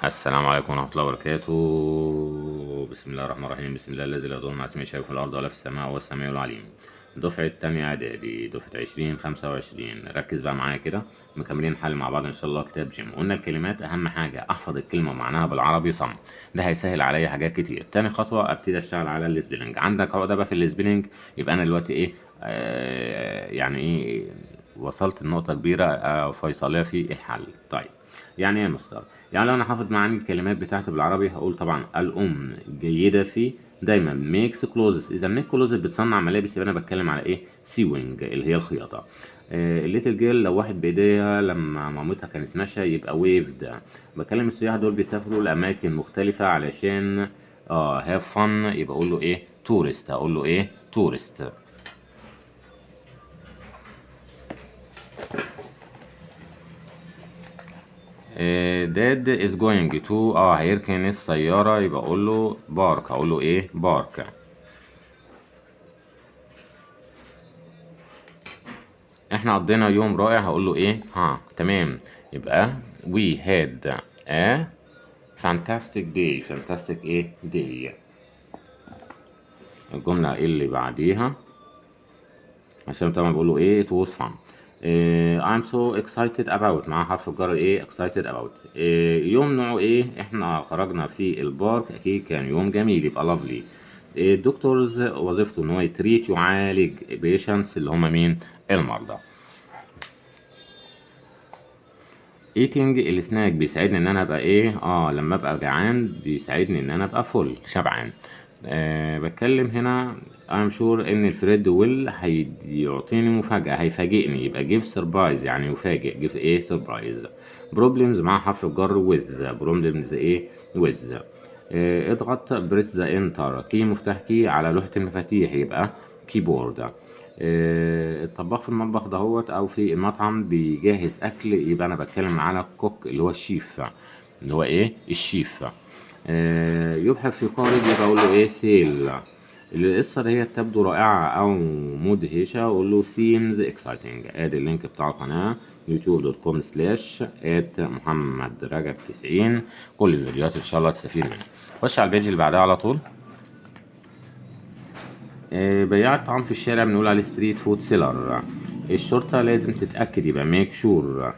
السلام عليكم ورحمة الله وبركاته. بسم الله الرحمن الرحيم. بسم الله الذي لا يضر مع اسمه شيء في الأرض ولا في السماء وهو السميع العليم. دفعة تانية إعدادي، دفعة 2025. ركز بقى معايا كده، مكملين حل مع بعض إن شاء الله. كتاب جيم، قلنا الكلمات أهم حاجة أحفظ الكلمة ومعناها بالعربي صم. ده هيسهل عليا حاجات كتير. تاني خطوة أبتدي أشتغل على السبيلنج. عندك عقدة بقى في السبيلنج، يبقى أنا دلوقتي إيه يعني إيه، وصلت لنقطة كبيرة فيصلية في الحل. طيب، يعني ايه يا مستر؟ يعني لو انا حافظ معاني الكلمات بتاعتي بالعربي هقول طبعا الام جيده في، دايما ميكس كلوزز. اذا ميك كلوزز بتصنع ملابس يبقى انا بتكلم على ايه؟ سيوينج اللي هي الخياطه. الليتل جيرل لو واحد بايديها لما مامتها كانت ماشيه يبقى ويفد. بكلم السياح دول بيسافروا لاماكن مختلفه علشان هاف فن، يبقى اقول له ايه؟ تورست. هقول له ايه؟ تورست. داد از جوينج تو، هيركن السيارة، يبقى اقول له بارك. هقول له ايه؟ بارك. احنا قضينا يوم رائع، هقول له ايه؟ تمام. يبقى we had a fantastic day. fantastic ايه؟ day. الجملة اللي بعديها عشان طبعا بقول له ايه؟ it was fun. I'm so excited about، مع حرف الجر ايه؟ excited about. يوم نوعه ايه؟ احنا خرجنا في البارك، اكيد كان يوم جميل، يبقى lovely. الدكتورز وظيفته ان هو يتريت، يعالج patients اللي هم مين؟ المرضى. eating السناك بيساعدني ان انا ابقى ايه؟ لما ابقى جعان بيساعدني ان انا ابقى فل شبعان. بتكلم هنا I'm sure ان الفريد ويل هيعطيني مفاجأة، هيفاجئني، يبقى give surprise يعني يفاجئ. give ايه؟ surprise. problems مع حرف الجر with. problems ايه؟ with. اضغط press the enter كي، مفتاح كي على لوحة المفاتيح، يبقى كيبورد. الطباخ في المطبخ دهوت او في المطعم بيجهز اكل، يبقى انا بتكلم على كوك اللي هو الشيف، اللي هو ايه؟ الشيف. يبحث في قارب، يبقى اقول له ايه؟ سيل. القصه اللي هي تبدو رائعه او مدهشه اقول له seems exciting. ادي اللينك بتاع القناه youtube.com/محمد رجب 90. كل الفيديوهات ان شاء الله تستفيد منها. خش على البيج اللي بعدها على طول. بياع الطعام في الشارع بنقول عليه ستريت فود سيلر. الشرطة لازم تتأكد، يبقى ميك شور.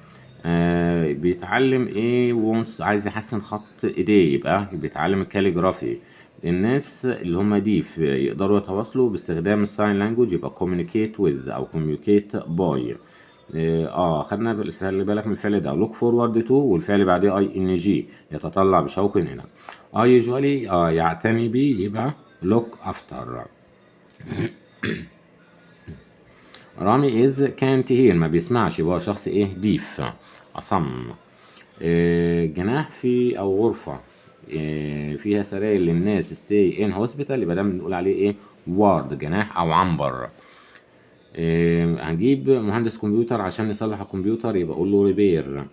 بيتعلم ايه؟ وونس، عايز يحسن خط ايديه، يبقى بيتعلم الكاليجرافي. الناس اللي هم ديف يقدروا يتواصلوا باستخدام الساين لانجوج، يبقى communicate with او communicate by. خدنا خلي بالك من الفعل ده look forward to، والفعل بعديه اي ان جي يتطلع بشوق هنا. usually يعتني بيه، يبقى look after. رامي از كانت هير، ما بيسمعش، يبقى هو شخص ايه؟ ديف، اصم. جناح في او غرفة فيها سراير للناس ستي ان هوسبيتال، يبقى ده بنقول عليه ايه؟ وارد، جناح او عنبر. هنجيب مهندس كمبيوتر عشان يصلح الكمبيوتر، يبقى اقول له ريبير.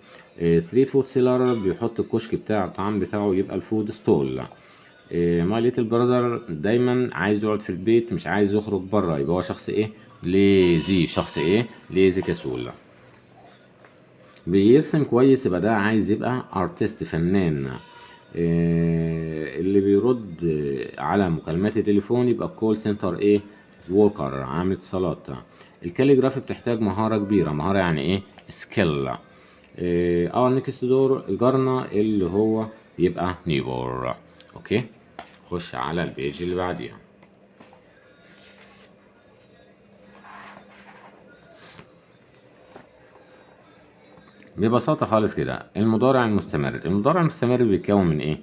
ستريت فود سيلر بيحط الكشك بتاع الطعام بتاعه، يبقى الفود ستول. ماي ليتل براذر دايما عايز يقعد في البيت، مش عايز يخرج بره، يبقى هو شخص ايه؟ ليزي. شخص ايه؟ ليزي، كسول. بيرسم كويس، يبقى ده عايز يبقى ارتست، فنان. اللي بيرد على مكالمات التليفون يبقى كول سنتر ايه؟ ووركر، عامل اتصالات. الكاليجرافي بتحتاج مهارة كبيرة. مهارة يعني ايه؟ سكيل. نيكست دور جارنا اللي هو يبقى نيبور. اوكي، خش على البيج اللي بعديها. ببساطة خالص كده، المضارع المستمر. المضارع المستمر بيتكون من ايه؟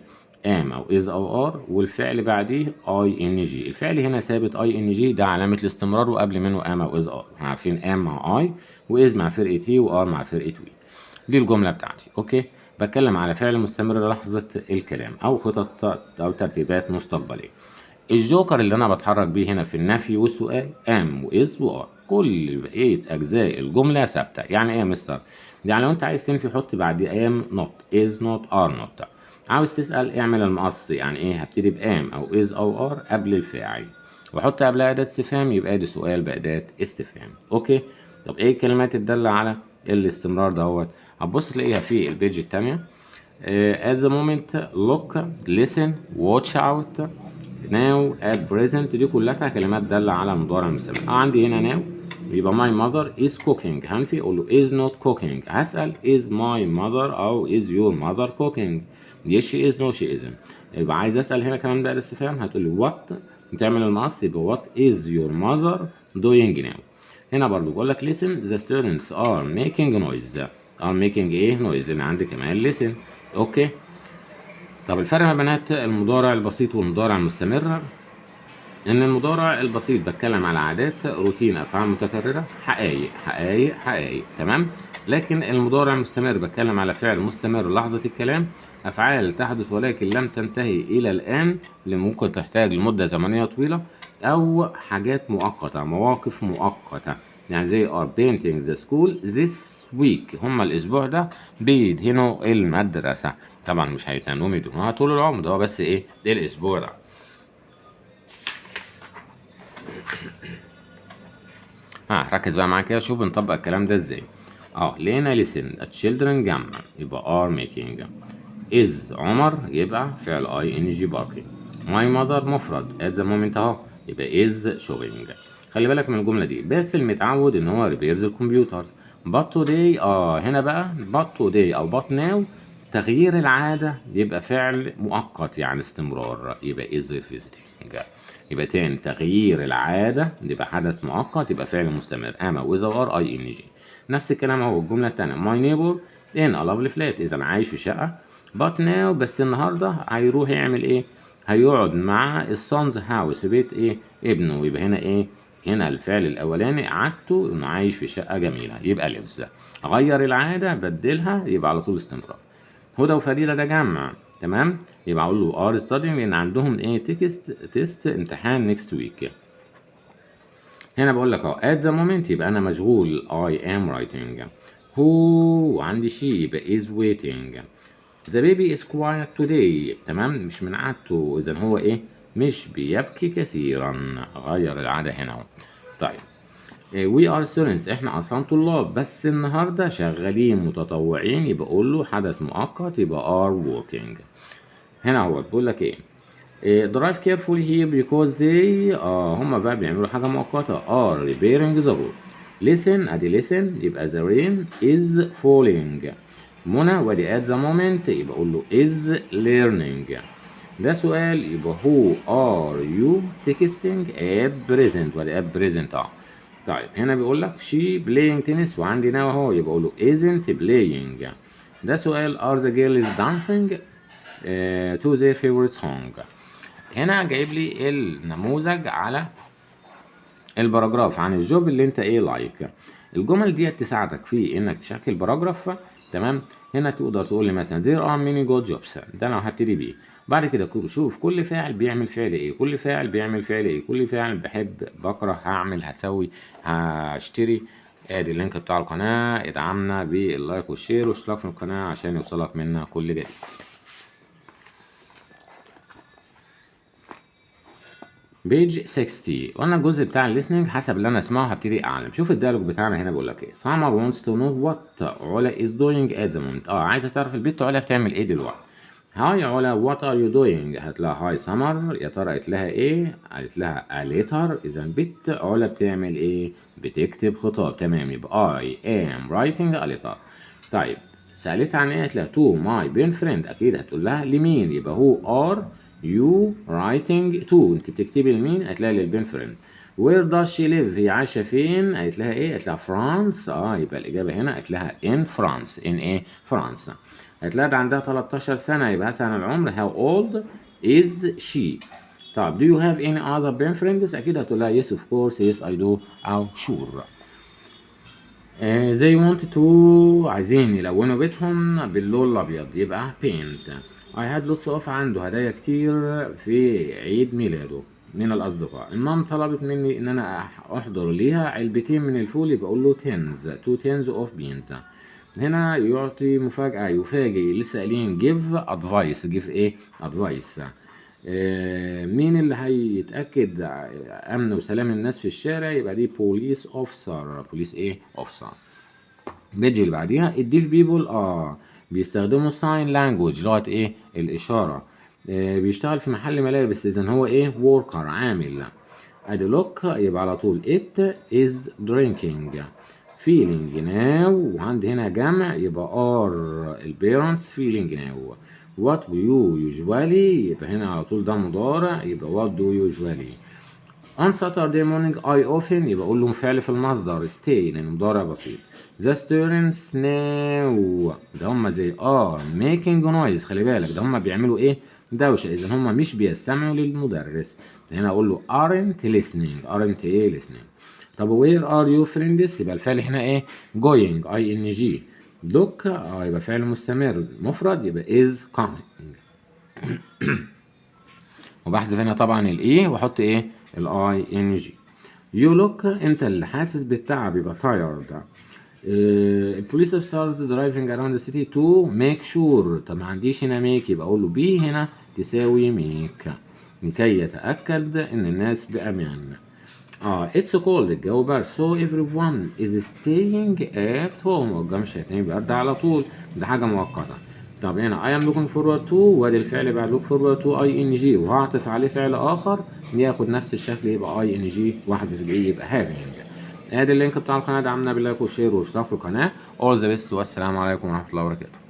ام او از او ار، والفعل بعديه اي ان جي. الفعل هنا ثابت اي ان جي، ده علامة الاستمرار، وقبل منه ام او از ار. احنا عارفين ام مع اي، واز مع فرقة هي، وار مع فرقة وي. دي الجملة بتاعتي. اوكي، بتكلم على فعل مستمر لحظة الكلام او خطط او ترتيبات مستقبلية. الجوكر اللي انا بتحرك بيه هنا في النفي والسؤال ام واز وار. كل بقية اجزاء الجملة ثابتة. يعني ايه يا مستر؟ يعني لو انت عايز تنفي حط بعد ام نوت، از نوت، ار نوت. عاوز تسأل اعمل المقص، يعني ايه؟ هبتدي بام او از او ار قبل الفاعل، واحط قبلها اداة استفهام، يبقى دي سؤال بأداة استفهام. اوكي، طب ايه الكلمات الدالة على الاستمرار دهوت؟ هتبص تلاقيها في البيج التانية. at the moment look listen watch out now at present دي كلها كلمات دالة على المضارع المستمر. عندي هنا now يبقى my mother is cooking، هنفي اقول له is not cooking. هسأل is my mother او is your mother cooking. yes she is no she isn't. يبقى عايز اسأل هنا كمان بقى الاستفهام، هتقول لي what تعمل المقص، يبقى what is your mother doing now. هنا برضو بقول لك listen the students are making noise. are making ايه noise، لان عندي كمان listen. اوكي. طب الفرق ما بين المضارع البسيط والمضارع المستمر، ان المضارع البسيط بتكلم على عادات روتين افعال متكرره حقائق حقائق حقائق تمام، لكن المضارع المستمر بتكلم على فعل مستمر لحظه الكلام، افعال تحدث ولكن لم تنتهي الى الان، اللي ممكن تحتاج لمده زمنيه طويله، او حاجات مؤقته مواقف مؤقته، يعني زي are painting the school this week، هما الاسبوع ده بيدهنوا المدرسه. طبعا مش هيتهنوا يدهنوها طول العمر، ده هو بس ايه الاسبوع ده. ركز بقى معايا كده، شوف بنطبق الكلام ده ازاي. لقينا listen children جمع يبقى are making، is عمر يبقى فعل ing barking، my mother مفرد at the moment اهو يبقى is shopping. خلي بالك من الجملة دي، باسل متعود ان هو repairs الكمبيوترز. but today هنا بقى but today او but now تغيير العادة يبقى فعل مؤقت يعني استمرار، يبقى is visiting. يبقى تاني تغيير العادة يبقى حدث مؤقت يبقى فعل مستمر، اما with or ing. نفس الكلام اهو الجملة التانية my neighbor in a lovely flat، اذا عايش في شقة but now بس النهاردة هيروح يعمل ايه، هيقعد مع السونز هاوس في بيت ايه ابنه، يبقى هنا ايه هنا الفعل الاولاني عادته انه عايش في شقة جميلة يبقى lives. غير العادة بدلها يبقى على طول استمرار. هدى وفريدة ده جمع تمام، يبقى اقول له ار studying لان عندهم ايه تيست امتحان next week. هنا بقول لك at the moment يبقى انا مشغول I am writing. هو عندي she يبقى is waiting. the baby is quiet today تمام، مش من عادته، اذا هو ايه مش بيبكي كثيرا، غير العادة هنا. طيب we are students احنا اصلا طلاب بس النهارده شغالين متطوعين، يبقى اقول له حدث مؤقت يبقى are working. هنا هو بيقول لك ايه drive carefully here because they هما بقى بيعملوا حاجة مؤقتة are repairing the road. listen ادي listen يبقى the rain is falling. منى ودي at the moment يبقى اقول له is learning. ده سؤال يبقى who are you texting at present ودي at present طيب هنا بيقول لك she playing tennis وعندي now اهو يبقى اقول له isn't playing. ده سؤال are the girls dancing to their favorite song. هنا جايب لي النموذج على الباراجراف عن الجوب اللي انت ايه لايك. الجمل دي تساعدك في انك تشكل باراجراف تمام. هنا تقدر تقول لي مثلا there are many good jobs، ده انا هبتدي بيه. بعد كده شوف كل فاعل بيعمل فعل ايه، كل فاعل بيعمل فعل ايه، كل فاعل بحب بكره هعمل هسوي هشتري. ادي اللينك بتاع القناه، ادعمنا باللايك والشير واشتراك في القناه عشان يوصلك منا كل جديد. بيج 60 قلنا الجزء بتاع الليسننج حسب اللي انا اسمعه هبتدي اعلم. شوف الديالوج بتاعنا هنا بيقول لك ايه. Summer wants to know what علا is doing at the moment. عايزه تعرف البت علا بتعمل ايه دلوقتي. هاي علا what are you doing، قالت لها هاي سمر، يا ترى قالت لها ايه، قالت لها a letter. اذا البت علا بتعمل ايه، بتكتب خطاب تمام، يبقى I am writing a letter. طيب سألتها عن ايه، قالت لها to my best friend، اكيد هتقول لها لمين، يبقى who are you writing to، انت بتكتبي لمين، قالت لها للبين فريند. where does she live، هي عايشه فين، قالت لها ايه، قالت لها فرانس. يبقى الاجابه هنا قالت لها in France، in ايه فرنسا. قالت لها ده عندها 13 سنه، يبقى سنه العمر how old is she. طب do you have any other best friends، اكيد هتقول لها yes of course yes I do او sure. they want to عايزين يلونوا بيتهم باللون الابيض يبقى paint. I had lots of عنده هدايا كتير في عيد ميلاده من الاصدقاء. المام طلبت مني ان انا احضر ليها علبتين من الفول، يبقى اقول له tins 2 tins of beans. هنا يعطي مفاجأة، يفاجئ للسائلين give advice، give ايه advice. مين اللي هيتأكد امن وسلام الناس في الشارع، يبقى دي police officer، police ايه officer. بيجي اللي بعديها الديف بيبول بيستخدموا sign language لغة ايه الاشارة. بيشتغل في محل ملابس، اذا هو ايه worker عامل. ادي look يبقى على طول it is drinking. feeling now وعندي هنا جمع يبقى are البيرنتس feeling now. what do you usually يبقى هنا على طول ده مضارع يبقى what do you usually. on Saturday morning I often يبقى اقول له فعل في المصدر stay لان مضارع بسيط. the students now ده هم زي are making noise، خلي بالك ده هم بيعملوا ايه دوشة، اذا هم مش بيستمعوا للمدرس. هنا اقول له aren't listening ايه listening. طب where are you friends يبقى الفعل هنا ايه going ing. look يبقى فعل مستمر مفرد يبقى is coming. وبحذف هنا طبعا الايه واحط ايه الاي ان جي. يو لوك انت اللي حاسس بالتعب يبقى tired. البوليس اوفيسرز درايفنج اراوند ذا سيتي تو ميك شور. طب ما عنديش هنا ميك يبقى اقول له بي هنا تساوي ميك لكي يتاكد ان الناس بامان. اتس كولد الجو بارد so everyone is staying at home والجو مش هيتنين بيرد على طول، ده حاجه مؤقته. طب هنا I am looking forward to وادي الفعل بعد look forward to ing وهعطف عليه فعل اخر ياخد نفس الشكل يبقى ing واحذف الايه يبقى having. ادي اللينك بتاع القناه، دعمنا باللايك والشير والاشتراك في القناه. all the best والسلام عليكم ورحمه الله وبركاته.